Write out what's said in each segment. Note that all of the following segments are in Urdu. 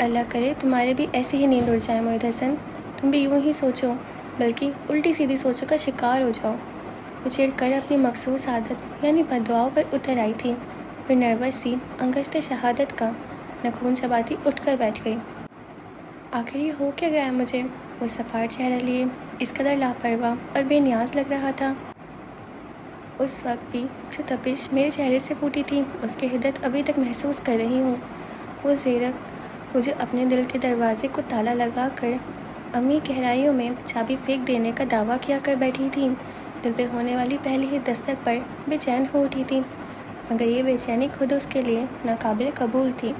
اللہ کرے تمہارے بھی ایسی ہی نیند اڑ جائے معید حسن، تم بھی یوں ہی سوچو، بلکہ الٹی سیدھی سوچوں کا شکار ہو جاؤ۔ وہ چڑھ کر اپنی مخصوص عادت یعنی بددعاؤں پر اتر آئی تھی، پھر نروس سی انگشت شہادت کا نخون چباتی اٹھ کر بیٹھ گئی۔ آخر یہ ہو کیا گیا مجھے؟ وہ سپاٹ چہرہ لیے اس قدر لاپرواہ اور بے نیاز لگ رہا تھا۔ اس وقت بھی جو تپش میرے چہرے سے پھوٹی تھی اس کی حدت ابھی تک محسوس کر رہی ہوں۔ وہ زیرک مجھے اپنے دل کے دروازے کو تالا لگا کر امی گہرائیوں میں چابی پھینک دینے کا دعویٰ کیا کر بیٹھی تھی۔ دل پہ ہونے والی پہلی ہی دستک پر بے چین ہو اٹھی تھی، مگر یہ بے چینی خود اس کے لیے ناقابل قبول تھی،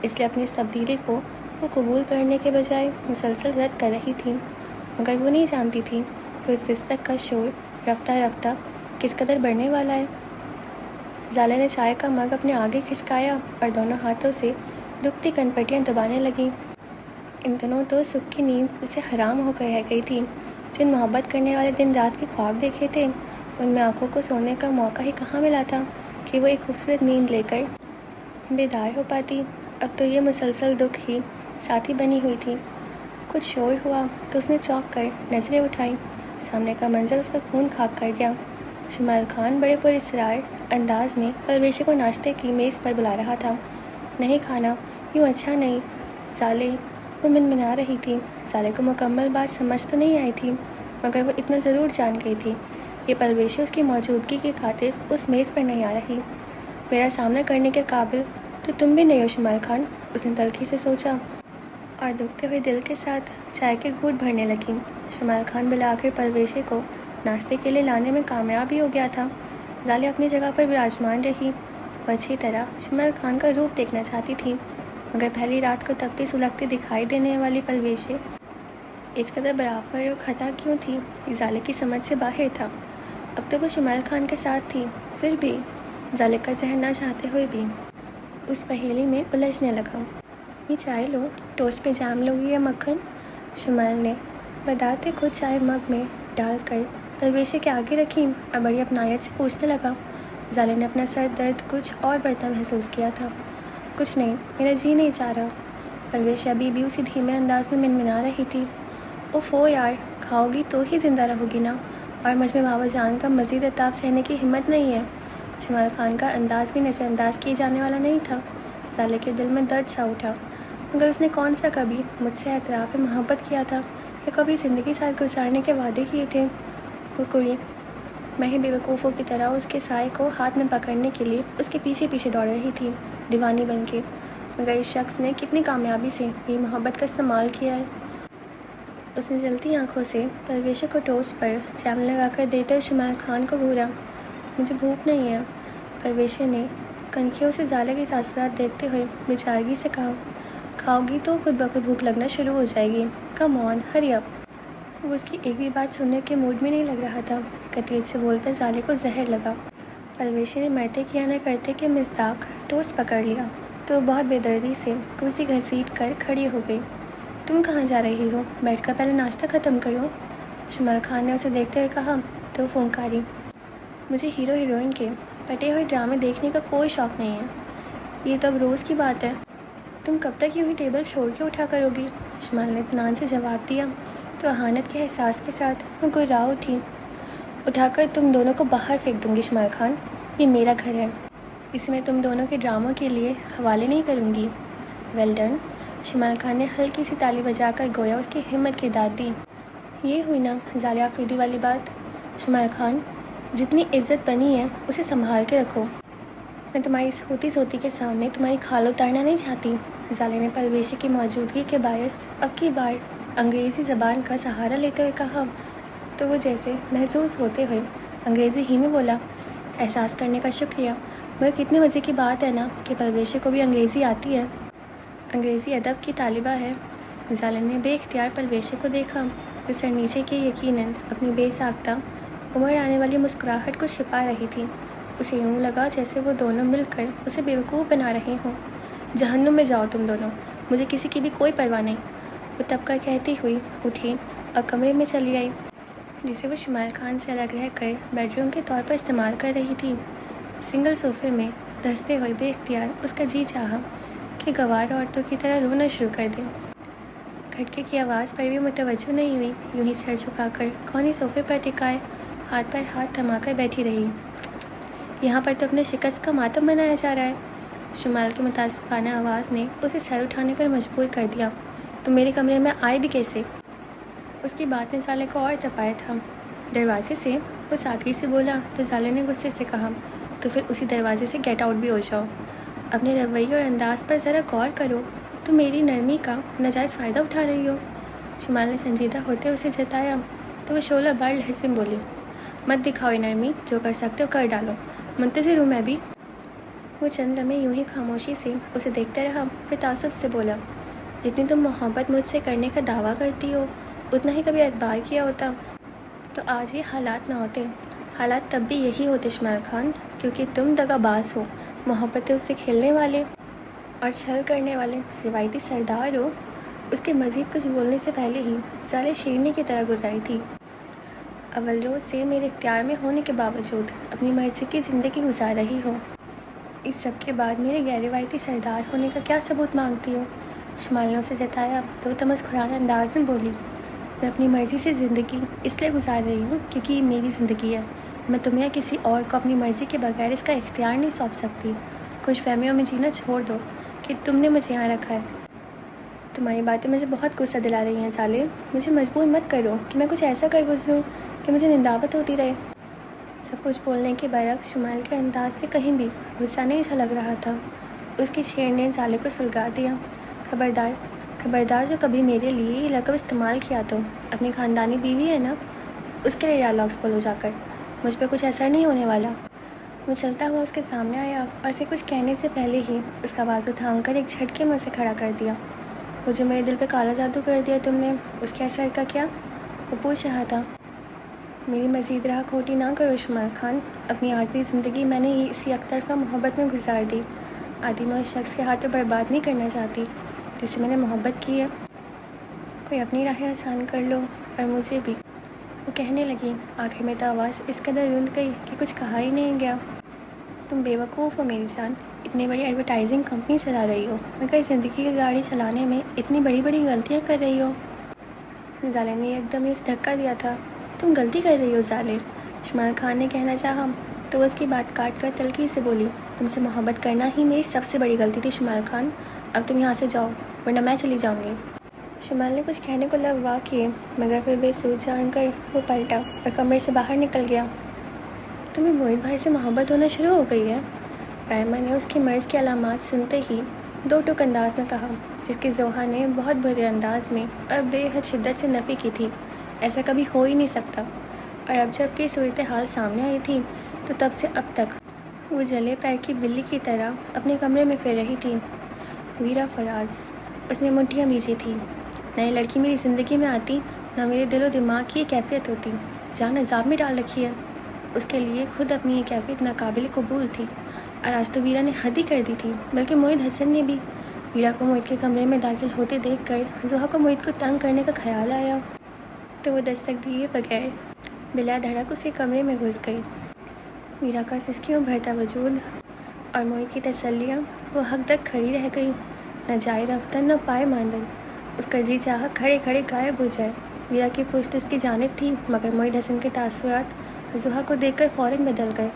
اس لیے اپنی اس تبدیلی کو وہ قبول کرنے کے بجائے مسلسل رد کر رہی تھی۔ مگر وہ نہیں جانتی تھی کہ اس دستک کا شور رفتہ رفتہ کس قدر بڑھنے والا ہے۔ زالہ نے چائے کا مگ اپنے آگے کھسکایا اور دونوں ہاتھوں سے دکھتی کنپٹیاں دبانے لگیں۔ ان دنوں تو سکھ کی نیند اسے حرام ہو کر رہ گئی تھی۔ جن محبت کرنے والے دن رات کے خواب دیکھے تھے ان میں آنکھوں کو سونے کا موقع ہی کہاں ملا تھا کہ وہ ایک خوبصورت نیند لے کر بیدار ہو پاتی۔ اب تو یہ مسلسل دکھ ہی ساتھی بنی ہوئی تھی۔ کچھ شور ہوا تو اس نے چونک کر نظریں اٹھائیں۔ سامنے کا منظر اس کا خون خاک کر گیا۔ شمال خان بڑے پراسرار انداز میں پرویشے کو ناشتے کی میز پر بلا رہا تھا۔ نہیں کھانا یوں اچھا نہیں زالے، وہ منمنا رہی تھی۔ زالے کو مکمل بات سمجھ تو نہیں آئی تھی، مگر وہ اتنا ضرور جان گئی تھی یہ پرویشے اس کی موجودگی کی خاطر اس میز پر نہیں آ رہی۔ میرا سامنا کرنے کے قابل تو تم بھی نہیں ہو شمال خان، اس نے تلخی سے سوچا اور دکھتے ہوئے دل کے ساتھ چائے کے گھونٹ بھرنے لگی۔ شمال خان بالآخر پرویشے کو ناشتے کے لیے لانے میں کامیاب ہی ہو گیا تھا۔ زالے اپنی جگہ پر براجمان رہی۔ وہ اچھی طرح شمال خان کا روپ دیکھنا چاہتی تھی، مگر پہلی رات کو تپتی سلگتی دکھائی دینے والی پرویشے اس قدر برابر اور خطا کیوں تھی یہ زالے کی سمجھ سے باہر تھا۔ اب تو وہ شمال خان کے ساتھ تھی، پھر بھی زالے کا ذہن نہ چاہتے ہوئے بھی اس پہیلی میں الجھنے لگا۔ یہ چائے لو، ٹوسٹ پہ جام لوگی یا مکھن؟ شمال نے بداتے خود چائے مگ میں ڈال کر پرویشے کے آگے رکھی اور بڑی اپنائیت سے پوچھنے لگا۔ زالے نے اپنا سر درد کچھ اور بڑھتا محسوس کیا تھا۔ کچھ نہیں، میرا جی نہیں چاہ رہا۔ پرویشے ابھی بھی اسی دھیمے انداز میں منمنا رہی تھی۔ اوفو یار، کھاؤ گی تو ہی زندہ رہو گی نا، اور مجھ میں بابا جان کا مزید عتاب سہنے کی ہمت نہیں ہے۔ شمال خان کا انداز بھی نظر انداز کیے جانے والا نہیں تھا۔ زالے کے دل میں درد سا اٹھا، مگر اس نے کون سا کبھی مجھ سے اعتراف محبت کیا تھا یا کبھی زندگی ساتھ گزارنے کے وعدے کیے تھے؟ وہ کڑی میں بے وقوفوں کی طرح اس کے سائے کو ہاتھ میں پکڑنے کے لیے اس کے پیچھے پیچھے دوڑ رہی تھی، دیوانی بن کے۔ مگر اس شخص نے کتنی کامیابی سے یہ محبت کا استعمال کیا ہے۔ اس نے جلتی آنکھوں سے پرویشے کو ٹوسٹ پر جام لگا کر دیتے ہوئے شمال خان کو گھورا۔ مجھے بھوک نہیں ہے، پرویشے نے کنکھیوں سے زالے کے تاثرات دیکھتے ہوئے بیچارگی سے کہا۔ کھاؤ گی تو خود بخود بھوک لگنا شروع ہو جائے گی، کم آن ہری اپ۔ وہ اس کی ایک بھی بات سننے کے موڈ میں نہیں لگ رہا تھا۔ قطعیت سے بولتا زالے کو زہر لگا۔ پرویشے نے مرتے کیا نہ کرتے کہ مصداق ٹوسٹ پکڑ لیا تو وہ بہت بے دردی سے کرسی گھسیٹ کر کھڑی ہو گئی۔ تم کہاں جا رہی ہو؟ بیٹھ کر پہلے ناشتہ ختم کرو، شمال خان نے اسے دیکھتے ہوئے کہا۔ تو فنکاری، مجھے ہیرو ہیروئن کے پٹے ہوئے ڈرامے دیکھنے کا کوئی شوق نہیں ہے، یہ تو اب روز کی بات ہے۔ تم کب تک یوں ہی ٹیبل چھوڑ کے اٹھا کرو گی؟ شمال نے اطمینان سے جواب دیا تو اہانت کے احساس کے ساتھ وہ گرا اٹھی۔ اٹھا کر تم دونوں کو باہر پھینک دوں گی شمال خان، یہ میرا گھر ہے، اسے میں تم دونوں کے ڈراموں کے لیے حوالے نہیں کروں گی۔ ویل ڈن، شمال خان نے ہلکی سی تالی بجا کر گویا اس کی ہمت کی داد دی۔ یہ ہوئی نا زالے آفریدی والی بات۔ شمال خان، جتنی عزت بنی ہے اسے سنبھال کے رکھو، میں تمہاری ہوتی سوتی کے سامنے تمہاری کھال اتارنا نہیں چاہتی۔ زالے نے پرویشے کی موجودگی کے باعث اب کی بار انگریزی زبان کا سہارا لیتے ہوئے کہا تو وہ جیسے محظوظ ہوتے ہوئے انگریزی ہی میں بولا۔ احساس کرنے کا شکریہ، مگر کتنے مزے کی بات ہے نا کہ پرویشے کو بھی انگریزی آتی ہے، انگریزی ادب کی طالبہ ہے۔ زالے نے بے اختیار پرویشے کو دیکھا، جو سر نیچے کے یقیناً اپنی بے ساختہ عمر آنے والی مسکراہٹ کو چھپا رہی تھی۔ اسے یوں لگا جیسے وہ دونوں مل کر اسے بیوقوف بنا رہے ہوں۔ جہنم میں جاؤ تم دونوں، مجھے کسی کی بھی کوئی پرواہ نہیں، وہ تب کا کہتی ہوئی اٹھی اور کمرے میں چلی آئی، جسے وہ شمال خان سے الگ رہ کر بیڈ روم کے طور پر استعمال کر رہی تھی۔ سنگل صوفے میں دھنستے ہوئے بے اختیار اس کا جی چاہا کہ گوار عورتوں کی طرح رونا شروع کر دیں۔ کھٹکے کی آواز پر بھی متوجہ نہیں ہوئی، یوں ہی سر جھکا کر کونے صوفے پر ٹکائے ہاتھ پر ہاتھ تھما کر بیٹھی رہی۔ یہاں پر تو اپنے شکست کا ماتم منایا جا رہا ہے۔ شمال کی متاسفانہ آواز نے اسے سر اٹھانے پر مجبور کر دیا۔ تم میرے کمرے میں آئے بھی کیسے؟ اس کی بات نے زالے کو اور تپایا تھا۔ دروازے سے، وہ سادگی سے بولا تو زالے نے غصے سے کہا، تو پھر اسی دروازے سے گیٹ آؤٹ بھی ہو جاؤ۔ اپنے رویے اور انداز پر ذرا غور کرو، تم میری نرمی کا ناجائز فائدہ اٹھا رہی ہو۔ شمال نے سنجیدہ ہوتے اسے جتایا تو وہ شعلہ بار لہجے میں بولی، مت دکھاؤ نرمی، جو کر سکتے ہو کر ڈالو، منتظر ہوں میں بھی۔ وہ چند لمحے یوں ہی خاموشی سے اسے دیکھتا رہا، پھر تعصب سے بولا، جتنی تم محبت مجھ سے کرنے کا دعویٰ کرتی ہو اتنا ہی کبھی اعتبار کیا ہوتا تو آج یہ حالات نہ ہوتے۔ حالات تب بھی یہی ہوتے شمال خان، کیونکہ تم دغا باز ہو، محبتیں اس سے کھیلنے والے اور چھل کرنے والے روایتی سردار ہو۔ اس کے مزید کچھ بولنے سے پہلے ہی زالے شیرنی کی طرح گررائی تھی۔ اول روز سے میرے اختیار میں ہونے کے باوجود اپنی مرضی کی زندگی گزار رہی ہو، اس سب کے بعد میرے غیر روایتی سردار ہونے کا کیا ثبوت مانگتی ہو؟ شمال نے اسے جتایا تو وہ تمسخرانہ انداز میں بولی، میں اپنی مرضی سے زندگی اس لیے گزار رہی ہوں کیونکہ یہ میری زندگی ہے، میں تمہیں یا کسی اور کو اپنی مرضی کے بغیر اس کا اختیار نہیں سونپ سکتی۔ خوش فہمیوں میں جینا چھوڑ دو کہ تم نے مجھے یہاں رکھا ہے۔ تمہاری باتیں مجھے بہت غصہ دلا رہی ہیں زالے، مجھے مجبور مت کرو کہ میں کچھ ایسا کر گزروں کہ مجھے ندامت ہوتی رہے۔ سب کچھ بولنے کے برعکس شمال کے انداز سے کہیں بھی غصہ نہیں جھلک رہا تھا۔ اس کی چھیڑ نے زالے کو سلگا دیا۔ خبردار جو کبھی میرے لیے یہ لقب استعمال کیا تو اپنی خاندانی بیوی ہے نا، اس کے لیے ڈائلاگس بولو جا کر، مجھ پہ کچھ اثر نہیں ہونے والا۔ وہ چلتا ہوا اس کے سامنے آیا اور اسے کچھ کہنے سے پہلے ہی اس کا بازو تھام کر ایک جھٹکے میں اسے کھڑا کر دیا۔ وہ جو میرے دل پہ کالا جادو کر دیا تم نے، اس کے اثر کا کیا؟ وہ پوچھ رہا تھا۔ میری مزید راہ کھوٹی نہ کرو شمال خان، اپنی آخری زندگی میں نے اسی یک طرفہ محبت میں گزار دی۔ آدھی میں اس شخص کے ہاتھوں برباد نہیں کرنا چاہتی جس سے میں نے محبت کی ہے۔ کوئی اپنی راہیں آسان کر لو اور مجھے بھی، وہ کہنے لگی۔ آخر میں تو آواز اس قدر رند گئی کہ کچھ کہا ہی نہیں گیا۔ تم بے وقوف ہو میری جان، اتنی بڑی ایڈورٹائزنگ کمپنی چلا رہی ہو مگر زندگی کی گاڑی چلانے میں اتنی بڑی بڑی غلطیاں کر رہی ہو۔ زالے نے ایک دم اسے دھکا دیا تھا۔ تم غلطی کر رہی ہو زالے، شمال خان نے کہنا چاہا تو وہ اس کی بات کاٹ کر تلخی سے بولی، تم سے محبت کرنا ہی میری سب سے بڑی غلطی تھی شمال خان، اب تم یہاں سے جاؤ ورنہ میں چلی جاؤں گی۔ شمال نے کچھ کہنے کو لبوا کیے مگر پھر بے سود جان کر وہ پلٹا اور کمرے سے باہر نکل گیا۔ تمہیں موہت بھائی سے محبت ہونا شروع ہو گئی ہے؟ رائما نے اس کی مرض کی علامات سنتے ہی دو ٹوک انداز میں کہا، جس کی زوہا نے بہت برے انداز میں اور بے حد شدت سے نفی کی تھی۔ ایسا کبھی ہو ہی نہیں سکتا۔ اور اب جب کہ صورتحال سامنے آئی تھی تو تب سے اب تک وہ جلے پیر کی بلی کی طرح اپنے کمرے میں پھر رہی تھی۔ ویرا فراز، اس نے مٹھیاں بھیجی تھی، نہ یہ لڑکی میری زندگی میں آتی نہ میرے دل و دماغ کی یہ کیفیت ہوتی، جان عذاب میں ڈال رکھی ہے۔ اس کے لیے خود اپنی یہ کیفیت ناقابل قبول تھی، اور آج تو ویرا نے حد ہی کر دی تھی، بلکہ موہت حسن نے بھی۔ ویرا کو موہت کے کمرے میں داخل ہوتے دیکھ کر زوہا کو موہت کو تنگ کرنے کا خیال آیا تو وہ دستک دیے بغیر بلا دھڑک اس کے کمرے میں گھس گئی۔ ویرا کا سسکیوں بھرتا وجود اور موہت کی تسلیاں وہ حق تک کھڑی رہ گئی، نہ جائے رفتن نہ پائے ماندن۔ اس کا جی چاہا کھڑے کھڑے غائب ہو جائے۔ ویرا کی پشت اس کی جانب تھی مگر موہت حسن کے تاثرات زوہا کو دیکھ کر فوراً بدل گئے۔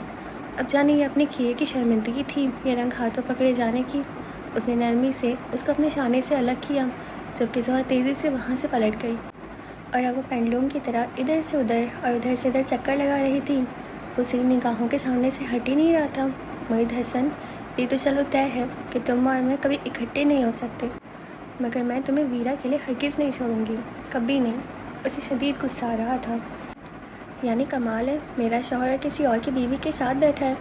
اب جانے یہ اپنے کیے کی شرمندگی تھی یا رنگ ہاتھوں پکڑے جانے کی۔ اس نے نرمی سے اس کو اپنے شانے سے الگ کیا جبکہ زوہا تیزی سے وہاں سے پلٹ گئی، اور اب وہ پینڈلوم کی طرح ادھر سے ادھر اور ادھر سے ادھر چکر لگا رہی تھی۔ اسی نگاہوں کے سامنے سے ہٹ ہی نہیں رہا تھا۔ موہت حسن، یہ تو چلو طے ہے کہ تم اور میں کبھی اکٹھے نہیں ہو سکتے، مگر میں تمہیں ویرا کے لیے ہرگز نہیں چھوڑوں گی، کبھی نہیں۔ اسے شدید غصہ آ رہا تھا۔ یعنی کمال ہے، میرا شوہر کسی اور کی بیوی کے ساتھ بیٹھا ہے۔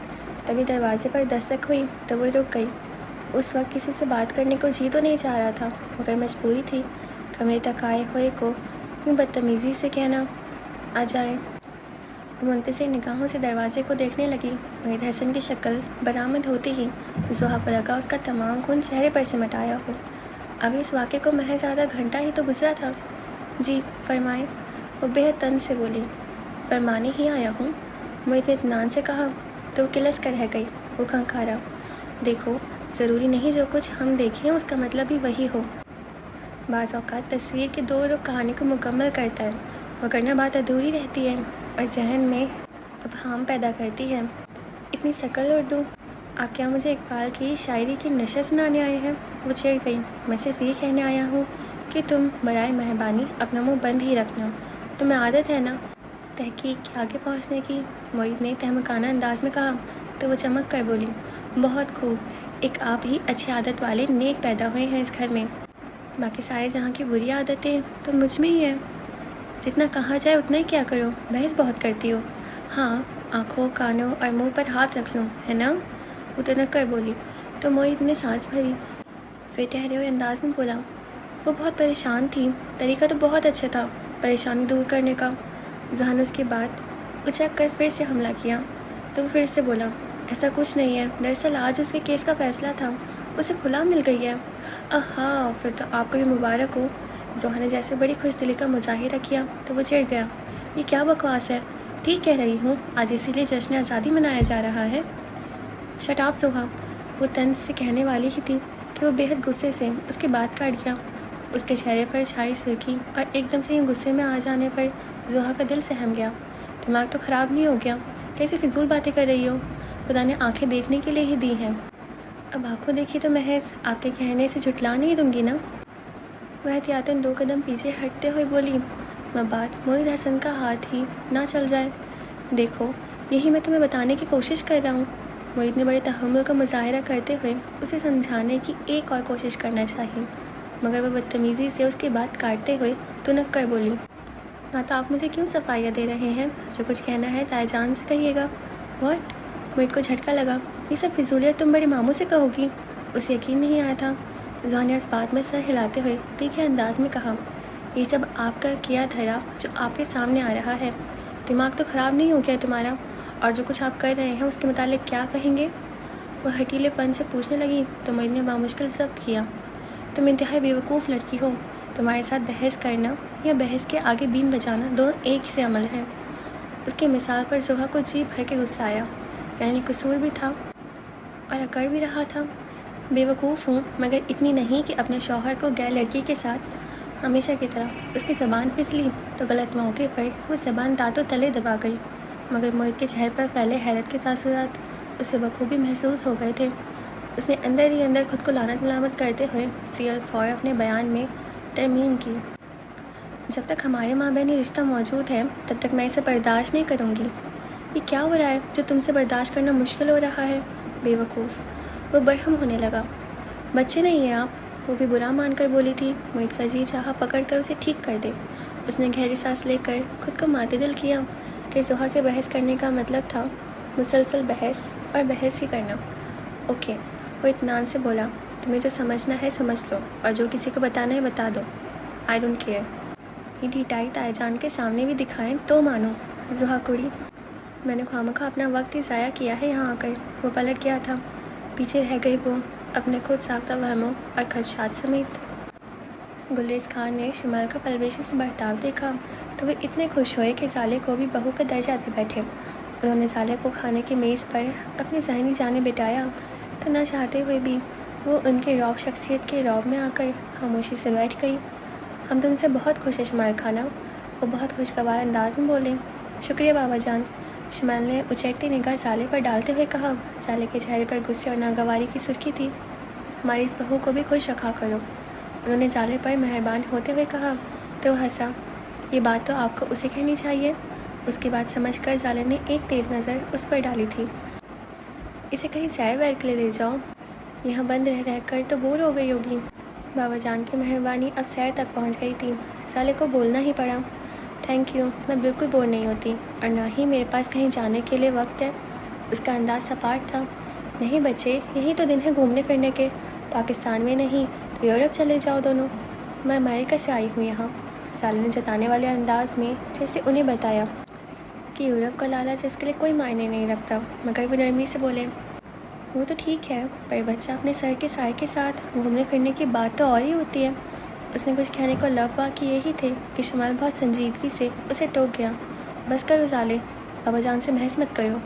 تبھی دروازے پر دستک ہوئی تو وہ رک گئی۔ اس وقت کسی سے بات کرنے کو جی تو نہیں چاہ رہا تھا مگر مجبوری تھی کمرے تک آئے ہوئے کو یوں بدتمیزی سے کہنا، آ جائیں۔ وہ منتظر نگاہوں سے دروازے کو دیکھنے لگی۔ موہت حسن کی شکل برآمد ہوتے ہی زوہا کو لگا اس کا تمام خون چہرے پر سے مٹایا ہو۔ ابھی اس واقعے کو محض آدھا گھنٹہ ہی تو گزرا تھا۔ جی فرمائیں، وہ بے حد طنز سے بولی۔ فرمانے ہی آیا ہوں، موہت نے اطمینان سے کہا تو وہ کلس کر رہ گئی۔ وہ کھنکھارا، دیکھو ضروری نہیں جو کچھ ہم دیکھیں اس کا مطلب بھی وہی ہو۔ بعض اوقات تصویر کے دو رخ کہانی کو مکمل کرتا ہے، وگرنہ بات ادھوری رہتی ہے اور ذہن میں ابہام پیدا کرتی ہے۔ اتنی ثقل اردو! آپ کیا مجھے اقبال کی شاعری کی نشر سنانے آئے ہیں؟ وہ چڑ گئی۔ میں صرف یہ کہنے آیا ہوں کہ تم برائے مہربانی اپنا منہ بند ہی رکھنا، تمہیں عادت ہے نا تحقیق کے آگے پہنچنے کی، معید نے تہمکانہ انداز میں کہا۔ تو وہ چمک کر بولی، بہت خوب، ایک آپ ہی اچھی عادت والے نیک پیدا ہوئے ہیں اس گھر میں، باقی سارے جہاں کی بری عادتیں تو مجھ میں ہی ہیں۔ جتنا کہا جائے اتنا ہی کیا کرو، بحث بہت کرتی ہو۔ ہاں، آنکھوں کانوں اور منہ پر ہاتھ رکھ لوں، ہے نا؟ وہ تنک کر بولی۔ تو معید نے سانس بھری، پھر ٹھہرے ہوئے انداز میں بولا، وہ بہت پریشان تھی، طریقہ تو بہت اچھا تھا پریشانی دور کرنے کا۔ ذہن نے اس کے بعد اچک کر پھر سے حملہ کیا، تو وہ پھر سے بولا، ایسا کچھ نہیں ہے، دراصل آج اس کے کیس کا فیصلہ تھا، اسے کھلا مل گئی ہے۔ ہاں، پھر تو آپ کو بھی مبارک ہو۔ ذہن نے جیسے بڑی خوش دلی کا مظاہرہ کیا تو وہ چڑھ گیا، یہ کیا بکواس ہے، ٹھیک کہہ رہی ہوں، آج اسی لیے جشن آزادی منایا جا رہا ہے۔ شٹ اپ زحا، وہ طنز سے کہنے والی ہی تھی کہ وہ بے حد غصے سے اس کی بات کاٹ گیا۔ اس کے چہرے پر چھائی سرخی اور ایک دم سے ہی غصے میں آ جانے پر زحا کا دل سہم گیا۔ دماغ تو خراب نہیں ہو گیا؟ کیسی فضول باتیں کر رہی ہو؟ خدا نے آنکھیں دیکھنے کے لیے ہی دی ہیں، اب آنکھوں دیکھی تو محض آپ کے کہنے سے جھٹلا نہیں دوں گی نا؟ وہ احتیاطاً 2 قدم پیچھے ہٹتے ہوئے بولی، مباد معید حسن کا ہاتھ ہی نہ چل جائے۔ دیکھو، یہی میں تمہیں بتانے کی کوشش کر رہا ہوں۔ معید نے بڑے تحمل کا مظاہرہ کرتے ہوئے اسے سمجھانے کی ایک اور کوشش کرنا چاہی، مگر وہ بدتمیزی سے اس کی بات کاٹتے ہوئے تنک کر بولی، نہ تو آپ مجھے کیوں صفائیاں دے رہے ہیں؟ جو کچھ کہنا ہے تائے جان سے کہیے گا۔ واٹ؟ معید کو جھٹکا لگا، یہ سب فضولیت تم بڑے ماموں سے کہو گی؟ اسے یقین نہیں آیا تھا۔ ذہن نے اس بات میں سر ہلاتے ہوئے تیکھے انداز میں کہا، یہ سب آپ کا کیا دھرا جو آپ کے سامنے آ رہا ہے، دماغ تو خراب نہیں ہو گیا تمہارا؟ اور جو کچھ آپ کر رہے ہیں اس کے متعلق کیا کہیں گے؟ وہ ہٹیلے پن سے پوچھنے لگی تو معید نے بامشکل ضبط کیا، تم انتہائی بیوقوف لڑکی ہو، تمہارے ساتھ بحث کرنا یا بحث کے آگے بین بجانا دونوں ایک سے عمل ہے۔ اس کی مثال پر زحا کو جی بھر کے غصہ آیا، یعنی قصور بھی تھا اور اکڑ بھی رہا تھا۔ بیوقوف ہوں، مگر اتنی نہیں کہ اپنے شوہر کو غیر لڑکی کے ساتھ ہمیشہ کی طرح اس کی زبان پھسلی تو غلط موقع پر وہ زبان دانتوں تلے دبا گئی، مگر معید کے چہرے پر پھیلے حیرت کے تاثرات اسے بخوبی محسوس ہو گئے تھے۔ اس نے اندر ہی اندر خود کو لعنت ملامت کرتے ہوئے فی الفور اپنے بیان میں ترمیم کی، جب تک ہمارے مابینی رشتہ موجود ہے تب تک میں اسے برداشت نہیں کروں گی۔ یہ کیا ہو رہا ہے جو تم سے برداشت کرنا مشکل ہو رہا ہے؟ بے وقوف! وہ برہم ہونے لگا۔ بچے نہیں ہیں آپ، وہ بھی برا مان کر بولی تھی۔ معید کا جی چاہا پکڑ کر اسے ٹھیک کر دے۔ اس نے گہری سانس لے کر خود کو معتدل کیا کہ زحا سے بحث کرنے کا مطلب تھا مسلسل بحث اور بحث ہی کرنا۔ اوکے، وہ اطمینان سے بولا، تمہیں جو سمجھنا ہے سمجھ لو اور جو کسی کو بتانا ہے بتا دو، آئی ڈونٹ کیئر۔ یہ ڈیٹائی تائے جان کے سامنے بھی دکھائیں تو مانو۔ زحا کڑی، میں نے خواہ اپنا وقت ہی ضائع کیا ہے یہاں آ کر۔ وہ پلٹ گیا تھا، پیچھے رہ گئی وہ اپنے خود ساختہ وہموں اور خدشات سمیت۔ گلریز خان نے شمال کا پلویشی سے برتاؤ دیکھا تو وہ اتنے خوش ہوئے کہ زالے کو بھی بہو کا درجہ دے بیٹھے۔ انہوں نے زالے کو کھانے کی میز پر اپنی ذہنی جانب بٹھایا تو نہ چاہتے ہوئے بھی وہ ان کے رعب شخصیت کے رعب میں آ کر خاموشی سے بیٹھ گئی۔ ہم تم سے بہت خوش ہیں شمال خانہ، وہ بہت خوشگوار انداز میں بولے۔ شکریہ بابا جان، شمال نے اچھڑتی نگاہ زالے پر ڈالتے ہوئے کہا۔ زالے کے چہرے پر غصے اور ناگواری کی سرخی تھی۔ ہماری اس بہو کو بھی خوش رکھا کرو، انہوں نے زالے پر مہربان ہوتے ہوئے کہا تو ہنسا۔ یہ بات تو آپ کو اسے کہنی چاہیے۔ اس کی بات سمجھ کر زالے نے ایک تیز نظر اس پر ڈالی تھی۔ اسے کہیں سیر ویر کے لیے لے جاؤ، یہاں بند رہ کر تو بور ہو گئی ہوگی۔ بابا جان کی مہربانی اب سیر تک پہنچ گئی تھی۔ زالے کو بولنا ہی پڑا، تھینک یو، میں بالکل بور نہیں ہوتی اور نہ ہی میرے پاس کہیں جانے کے لیے وقت ہے۔ اس کا انداز سپاٹ تھا۔ نہیں بچے، یہی تو دن ہے گھومنے پھرنے کے، پاکستان میں نہیں تو یورپ چلے جاؤ دونوں، میں امریکہ سے آئی ہوں یہاں۔ زالے نے جتانے والے انداز میں جیسے انہیں بتایا کہ یورپ کا لالچ اس کے لیے کوئی معنی نہیں رکھتا، مگر وہ نرمی سے بولے، وہ تو ٹھیک ہے پر بچہ اپنے سر کے سائے کے ساتھ گھومنے پھرنے کی بات تو اور ہی ہوتی ہے۔ اس نے کچھ کہنے کو لب کیے ہی تھے کہ شمال بہت سنجیدگی سے اسے ٹوک گیا۔ بس کرو زالے، بابا جان سے بحث مت کرو۔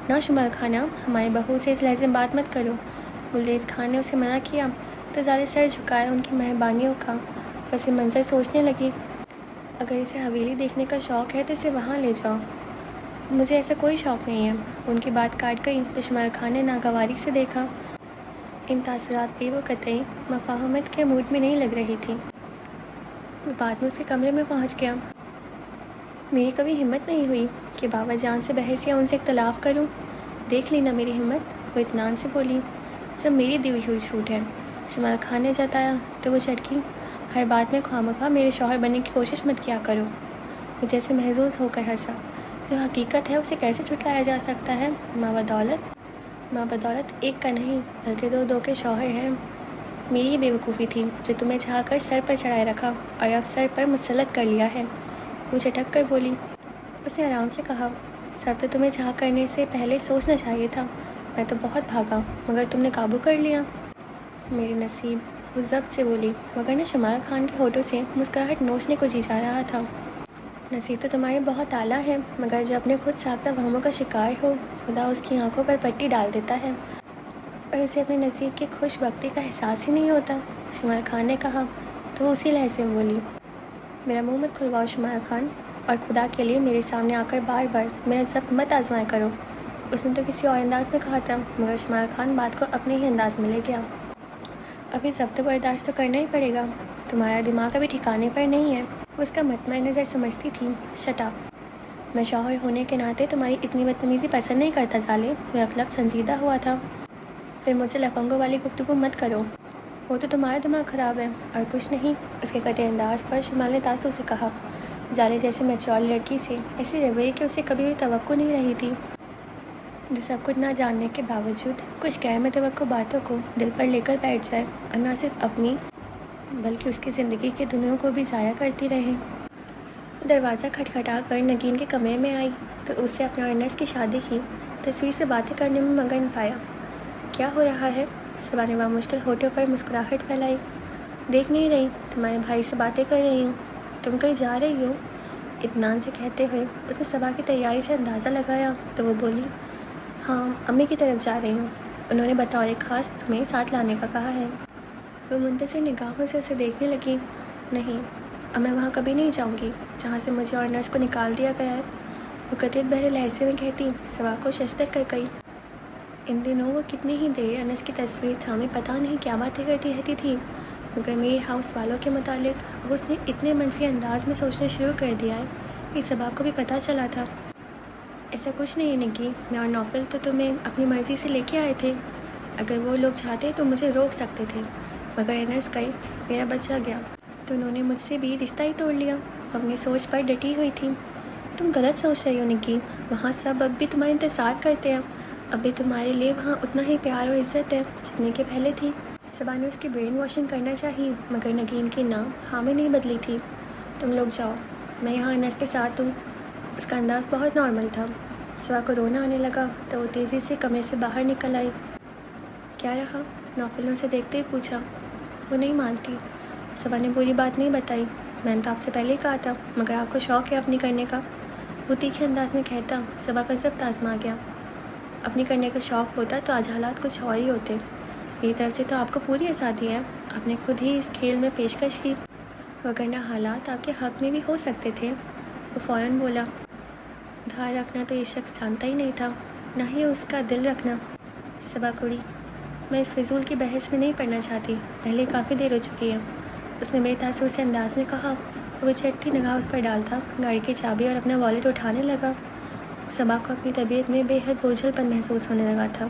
نہ شمال خانہ، ہماری بہو سے اس لہجے میں بات مت کرو، گلریز خان نے اسے منع کیا تو زالے سر جھکایا ان کی مہربانیوں کا. بس یہ منظر سوچنے لگی، اگر اسے حویلی دیکھنے کا شوق ہے تو اسے وہاں لے جاؤ. مجھے ایسا کوئی شوق نہیں ہے. ان کی بات کاٹ گئی تو شمال خان نے ناگواری سے دیکھا. ان تاثرات پہ وہ قطعی مفاہمت کے موڈ میں نہیں لگ رہی تھی. وہ بعد میں اس کے کمرے میں پہنچ گیا. میری کبھی ہمت نہیں ہوئی کہ بابا جان سے بحث یا ان سے اختلاف کروں. دیکھ لی نا میری ہمت، وہ اطمینان سے بولی. سب میری دی ہوئی جھوٹ ہے. شمال خان نے جتایا تو وہ چڑکی. ہر بات میں خواہ میرے شوہر بننے کی کوشش مت کیا کرو. وہ جیسے محظوظ ہو کر ہنسا. جو حقیقت ہے اسے کیسے چھٹلایا جا سکتا ہے؟ ماں بدولت ایک کا نہیں بلکہ دو کے شوہر ہیں. میری بے وقوفی تھی جو تمہیں چھا کر سر پر چڑھائے رکھا اور اب سر پر مسلط کر لیا ہے. وہ چٹک کر بولی. اس نے آرام سے کہا، سب تو تمہیں چھا کرنے سے پہلے سوچنا چاہیے تھا. میں تو بہت بھاگا مگر تم نے قابو کر لیا. میرے نصیب، وہ ضبط سے بولی مگر نہ شمال خان کے ہونٹوں سے مسکراہٹ نوچنے کو جی جا رہا تھا. نصیب تو تمہارے بہت اعلیٰ ہے مگر جو اپنے خود ساختہ وہموں کا شکار ہو خدا اس کی آنکھوں پر پٹی ڈال دیتا ہے اور اسے اپنے نصیب کی خوش بختی کا احساس ہی نہیں ہوتا. شمال خان نے کہا تو اسی لہجے میں بولی. میرا منہ مت کھلواؤ شمال خان، اور خدا کے لیے میرے سامنے آ کر بار بار میرا ضبط مت آزمایا کرو. اس نے تو کسی اور انداز میں کہا تھا مگر شمال خان بات کو اپنے ہی انداز میں لے گیا. ابھی ضبط برداشت تو کرنا ہی پڑے گا. تمہارا دماغ ابھی ٹھکانے پر نہیں ہے. اس کا مطمئن نظر سمجھتی تھی. Shut up. میں شوہر ہونے کے ناطے تمہاری اتنی بدتمیزی پسند نہیں کرتا ظالم. وہ اخلاق سنجیدہ ہوا تھا. پھر مجھ سے لفنگوں والی گفتگو مت کرو. وہ تو تمہارا دماغ خراب ہے اور کچھ نہیں. اس کے قطعی انداز پر شمال نے تاسو سے کہا. ظالے جیسے میچور لڑکی سے ایسی رویے کہ اسے کبھی بھی توقع نہیں رہی تھی، جو سب کچھ نہ جاننے کے باوجود کچھ غیر متوقع باتوں کو دل پر لے کر بیٹھ جائے اور نہ صرف اپنی بلکہ اس کی زندگی کے دنوں کو بھی ضائع کرتی رہے. دروازہ کھٹکھٹا کر نگین کے کمرے میں آئی تو اس سے اپنے ارنس کی شادی کی تصویر سے باتیں کرنے میں مگن پایا. کیا ہو رہا ہے؟ صبا نے بامشکل ہونٹوں پر مسکراہٹ پھیلائی. دیکھ نہیں رہی تمہارے بھائی سے باتیں کر رہی ہوں. تم کہیں جا رہی ہو؟ اطمینان سے کہتے ہوئے اس نے صبا کی تیاری سے اندازہ لگایا تو وہ بولی. ہاں، امی کی طرف جا رہی ہوں. انہوں نے بطور خاص تمہیں ساتھ لانے کا کہا ہے. وہ منتظر نگاہوں سے اسے دیکھنے لگی. نہیں، اب میں وہاں کبھی نہیں جاؤں گی جہاں سے مجھے اور نرس کو نکال دیا گیا ہے. وہ قطعیت بہرے لہجے میں کہتی صبا کو ششدر کر گئی. ان دنوں وہ کتنی ہی دیر انس کی تصویر تھامے پتہ نہیں کیا باتیں کرتی رہتی تھی مگر میر ہاؤس والوں کے متعلق اب اس نے اتنے منفی انداز میں سوچنا شروع کر دیا ہے کہ صبا کو بھی پتہ چلا تھا. ایسا کچھ نہیں نگی، میں اور نوفل تو تمہیں اپنی مرضی سے لے کے آئے تھے. اگر وہ لوگ چاہتے تو مجھے روک سکتے تھے مگر انس گئے، میرا بچہ گیا تو انہوں نے مجھ سے بھی رشتہ ہی توڑ لیا. اپنی سوچ پر ڈٹی ہوئی تھی. تم غلط سوچ رہی ہو نگی. وہاں سب اب بھی تمہارا انتظار کرتے ہیں. اب بھی تمہارے لیے وہاں اتنا ہی پیار اور عزت ہے جتنے کہ پہلے تھی. صبا نے اس کی برین واشنگ کرنا چاہی مگر نگین کی نام حامی نہیں بدلی تھی. تم لوگ جاؤ، میں یہاں انس کے ساتھ ہوں. اس کا انداز بہت نارمل تھا. صبا کو رونا آنے لگا تو وہ تیزی سے کمرے سے باہر نکل آئی. کیا رہا؟ نوفل نے اسے دیکھتے ہی پوچھا. وہ نہیں مانتی. صبا نے پوری بات نہیں بتائی. میں نے تو آپ سے پہلے ہی کہا تھا مگر آپ کو شوق ہے اپنی کرنے کا. وہ تیکھے انداز میں کہتا. صبا کا ضبط آزما گیا. اپنی کرنے کا شوق ہوتا تو آج حالات کچھ اور ہی ہوتے. میری طرف سے تو آپ کو پوری آزادی ہے. آپ نے خود ہی اس کھیل میں پیشکش کی وگرنہ حالات آپ کے حق میں بھی ہو سکتے تھے. وہ فوراً بولا. ادھار رکھنا تو یہ شخص جانتا ہی نہیں تھا، نہ ہی اس کا دل رکھنا. صبا کڑی. میں اس فضول کی بحث میں نہیں پڑھنا چاہتی، پہلے کافی دیر ہو چکی ہے. اس نے بے تاثر سے انداز میں کہا تو وہ چٹتی نگاہ اس پر ڈالتا گاڑی کی چابی اور اپنا والیٹ اٹھانے لگا. صبا کو اپنی طبیعت میں بے حد بوجھل پن محسوس ہونے لگا تھا.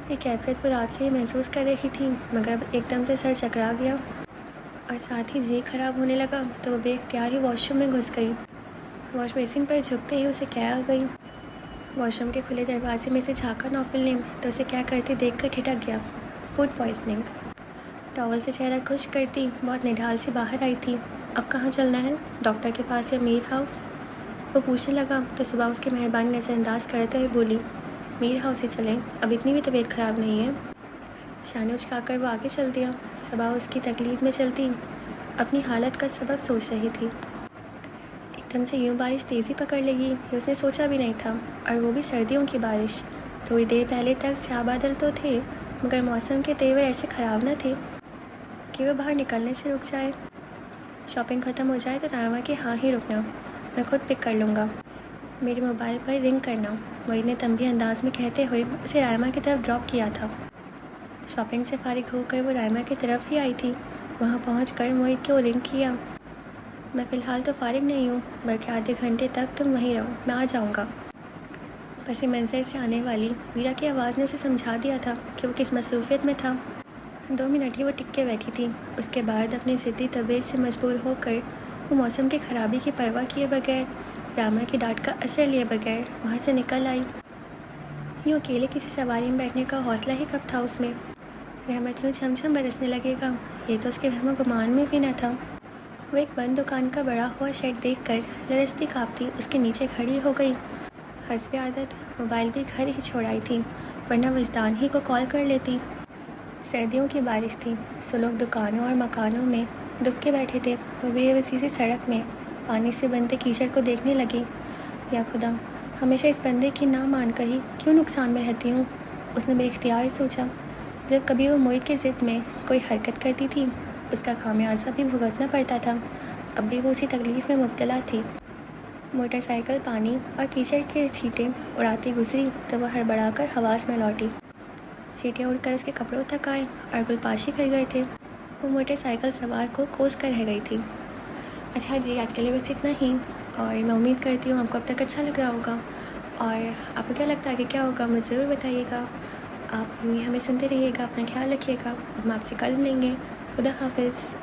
یہ کیفیت وہ رات سے ہی محسوس کر رہی تھی مگر اب ایک دم سے سر چکرا گیا اور ساتھ ہی جی خراب ہونے لگا تو وہ بے اختیار ہی واش روم میں گھس گئی. واش بیسن پر جھکتے ہی اسے کیا آ گئی. واش روم کے کھلے دروازے میں سے جھانکا نوفل نے تو اسے کیا کرتی دیکھ کر ٹھٹک گیا. Food poisoning. ٹاول سے چہرہ خشک کرتی بہت نڈھال سے باہر آئی تھی. اب کہاں چلنا ہے؟ ڈاکٹر کے پاس یا میر ہاؤس؟ وہ پوچھنے لگا تو صبح اس کی مہربانی نظر انداز کرتے ہوئے بولی. میر ہاؤس سے چلیں، اب اتنی بھی طبیعت خراب نہیں ہے. شانے اچکا کر وہ آگے چل دیا. صبح اس کی تقلید میں چلتی اپنی حالت کا سبب سوچ رہی تھی. ایک دم سے یوں بارش تیزی پکڑ لے گی یہ اس نے سوچا بھی نہیں تھا، اور وہ بھی سردیوں کی بارش. تھوڑی دیر پہلے تک سیاہ بادل تو تھے مگر موسم کے تیور ایسے خراب نہ تھے کہ وہ باہر نکلنے سے رک جائے۔ شاپنگ ختم ہو جائے تو رائما کے ہاں ہی رکنا، میں خود پک کر لوں گا، میرے موبائل پر رنگ کرنا، موعید نے تنبیہ انداز میں کہتے ہوئے اسے رائما کی طرف ڈراپ کیا تھا۔ شاپنگ سے فارغ ہو کر وہ رائما کی طرف ہی آئی تھی۔ وہاں پہنچ کر موعید کو رنگ کیا۔ میں فی الحال تو فارغ نہیں ہوں، بلکہ آدھے گھنٹے تک تم وہیں رہو، میں آ جاؤں گا۔ پس منظر سے آنے والی ویرا کی آواز نے اسے سمجھا دیا تھا کہ وہ کس مصروفیت میں تھا۔ 2 منٹ ہی وہ ٹک کے بیٹھی تھی۔ اس کے بعد اپنی ضدی طبیعت سے مجبور ہو کر وہ موسم کی خرابی کی پرواہ کیے بغیر، رائما کی ڈانٹ کا اثر لیے بغیر وہاں سے نکل آئی۔ یوں اکیلے کسی سواری میں بیٹھنے کا حوصلہ ہی کب تھا اس میں؟ رحمت یوں چھم چھم برسنے لگے گا، یہ تو اس کے وہم و گمان میں بھی نہ تھا۔ وہ ایک بند دکان کا بڑا ہوا شیڈ دیکھ کر لرزتی کانپتی اس کے نیچے کھڑی ہو گئی۔ حسب عادت موبائل بھی گھر ہی چھوڑ آئی تھی، ورنہ وجدان ہی کو کال کر لیتی۔ سردیوں کی بارش تھی، سو لوگ دکانوں اور مکانوں میں دب کے بیٹھے تھے۔ وہ بے وسیع سی سڑک میں پانی سے بنتے کیچڑ کو دیکھنے لگی۔ یا خدا، ہمیشہ اس بندے کی نہ مان کہی کیوں نقصان میں رہتی ہوں؟ اس نے بے اختیار سوچا۔ جب کبھی وہ موعید کی ضد میں کوئی حرکت کرتی تھی، اس کا خمیازہ بھی بھگتنا پڑتا تھا۔ اب بھی وہ اسی تکلیف میں مبتلا تھی۔ موٹر سائیکل پانی اور کیچڑ کے چھینٹیں اڑاتی گزری تو وہ ہڑبڑا کر حواس میں لوٹی۔ چھینٹیں اڑ کر اس کے کپڑوں تک آئے اور گلپاشی کر گئے تھے۔ وہ موٹر سائیکل سوار کو کوس کر رہ گئی تھی۔ اچھا جی، آج کے لیے بس اتنا ہی، اور میں امید کرتی ہوں آپ کو اب تک اچھا لگ رہا ہوگا، اور آپ کو کیا لگتا ہے کہ کیا ہوگا مجھے ضرور بتائیے گا۔ آپ بھی ہمیں سنتے رہیے گا، اپنا خیال رکھیے گا۔ ہم آپ سے کل ملیں گے۔ خدا حافظ۔